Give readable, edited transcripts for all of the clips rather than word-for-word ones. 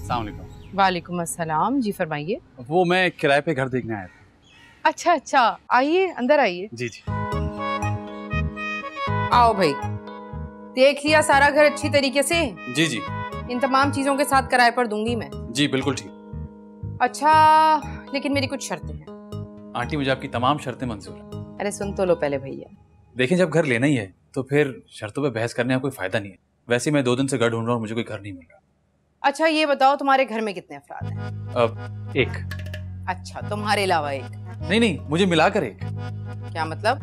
अस्सलाम वालेकुम। वालेकुम अस्सलाम। जी फरमाइए। वो मैं किराए पे घर देखने आया था। अच्छा अच्छा, आइए अंदर आइए। जी जी। आओ भाई, देख लिया सारा घर अच्छी तरीके से? जी जी। इन तमाम चीजों के साथ किराए पर दूंगी मैं। जी बिल्कुल ठीक। अच्छा, लेकिन मेरी कुछ शर्तें हैं। आंटी मुझे आपकी तमाम शर्तें मंजूर हैं। अरे सुन तो लो पहले भैया। देखिए जब घर लेना ही है तो फिर शर्तों पे बहस करने का कोई फायदा नहीं है। वैसे मैं 2 दिन से घर ढूंढ रहा हूँ, मुझे कोई घर नहीं मिल रहा। अच्छा ये बताओ, तुम्हारे घर में कितने अफराद हैं? अब एक। अच्छा, तुम्हारे अलावा एक? नहीं, मुझे मिलाकर एक। क्या मतलब?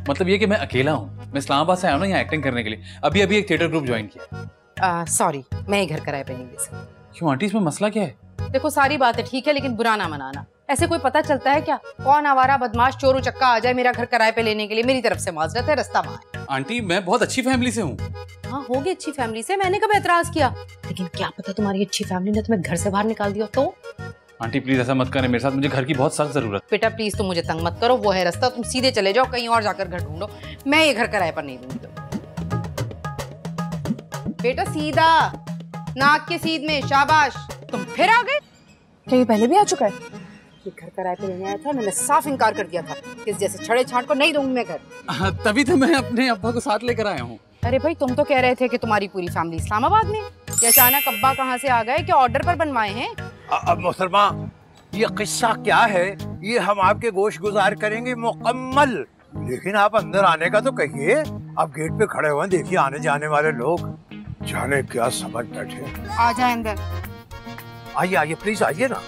मतलब ये कि मैं अकेला हूँ। मैं इस्लामाबाद से आया हूँ ना यहाँ एक्टिंग करने के लिए। अभी एक थिएटर ग्रुप ज्वाइन किया। सॉरी, मैं ही घर किराए पे नहीं दे सकती। क्यों आंटी, इसमें मसला क्या है? देखो सारी बातें ठीक है, लेकिन बुरा ना मनाना। ऐसे कोई पता चलता है क्या? कौन आवारा बदमाश चोर उचक्का आ जाए मेरा घर किराए पे लेने के लिए? मेरी तरफ से माजरत है, रास्ता वहाँ है। आंटी मैं बहुत अच्छी फैमिली से हूँ। हाँ होगी अच्छी फैमिली से, मैंने कब एतराज किया, लेकिन क्या पता तुम्हारी अच्छी फैमिली ने तुम्हें घर से बाहर निकाल दिया तो? आंटी प्लीज ऐसा मत करें मेरे साथ, मुझे घर की बहुत सख्त जरूरत है। बेटा प्लीज तुम मुझे तंग मत करो, वो है रास्ता, तुम सीधे चले जाओ, कहीं और जाकर घर ढूंढो। मैं ये घर किराए पर नहीं दूंगी। बेटा सीधा, नाक के सीध में, शाबाश। तुम फिर आ गए? क्या ये पहले भी आ चुका है? ये घर किराए पे लेने आया था, मैंने साफ इनकार कर दिया था। इस जैसे छड़े छाट को नहीं दूंगी मैं घर। तभी तो मैं अपने अब्बा को साथ लेकर आया हूँ। अरे भाई तुम तो कह रहे थे कि तुम्हारी पूरी फैमिली इस्लामाबाद में, ये अचानक अब्बा कहाँ से आ गए? क्या ऑर्डर पर बनवाए हैं? अब मोहतरमा, ये किस्सा क्या है ये हम आपके गोश गुजार करेंगे मुकम्मल, लेकिन आप अंदर आने का तो कहिए। आप गेट पे खड़े हुए देखिए आने जाने वाले लोग, जाने क्या समझ बैठे। आ जाए अंदर। आइए प्लीज आइए ना,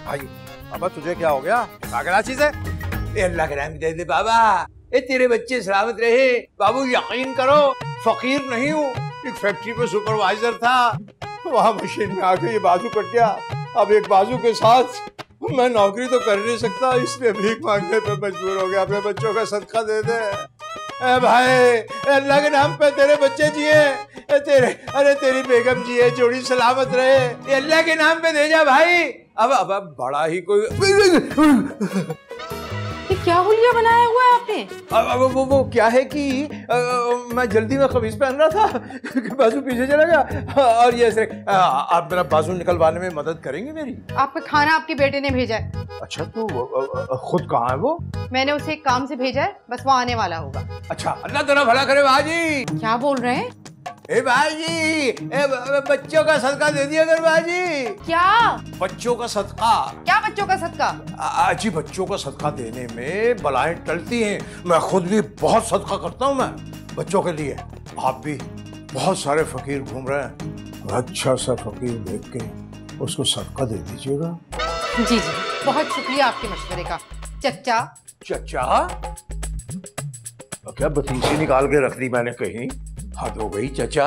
आइए। बाबा तुझे क्या हो गया? क्या चीज है? अल्लाह के रहम दे दे बाबा, ये तेरे बच्चे सलामत रहे। बाबू यकीन करो, फकीर नहीं हूँ। एक फैक्ट्री पे सुपरवाइजर था, वहाँ मशीन में आके ये बाजू कट गया। अब एक बाजू के साथ मैं नौकरी तो कर नहीं सकता, इसलिए भीख मांगने पे मजबूर हो गया। अपने बच्चों का सदका दे दे। ए भाई, अल्लाह के नाम पे तेरे बच्चे जिए, अरे तेरी बेगम जिए, जोड़ी सलामत रहे, अल्लाह के नाम पे दे जा भाई। अब बड़ा ही कोई ये क्या हुलिया बनाया हुआ है आपने? अब वो क्या है कि मैं जल्दी में कमीज पहन रहा था कि बाजू पीछे चला गया, और ये ऐसे आप मेरा बाजू निकलवाने में मदद करेंगी मेरी? आपका खाना आपके बेटे ने भेजा है। अच्छा, तो खुद कहाँ है वो? मैंने उसे एक काम से भेजा है, बस वो आने वाला होगा। अच्छा, अल्लाह तेरा भला करे बाजी। क्या बोल रहे हैं? ए बाजी, बच्चों का सदका दे दिया कर बाजी। क्या बच्चों का सदका? क्या बच्चों का सदका? जी, बच्चों का सदका देने में बलाएं टलती हैं। मैं खुद भी बहुत सदका करता हूँ मैं बच्चों के लिए। आप भी, बहुत सारे फकीर घूम रहे हैं, अच्छा सा फकीर देख के उसको सदका दे दीजिएगा। जी जी, बहुत शुक्रिया आपके मशवरे का चचा। चचा? क्या बतीसी निकाल के रख दी मैंने कहीं? हद हो गई चचा।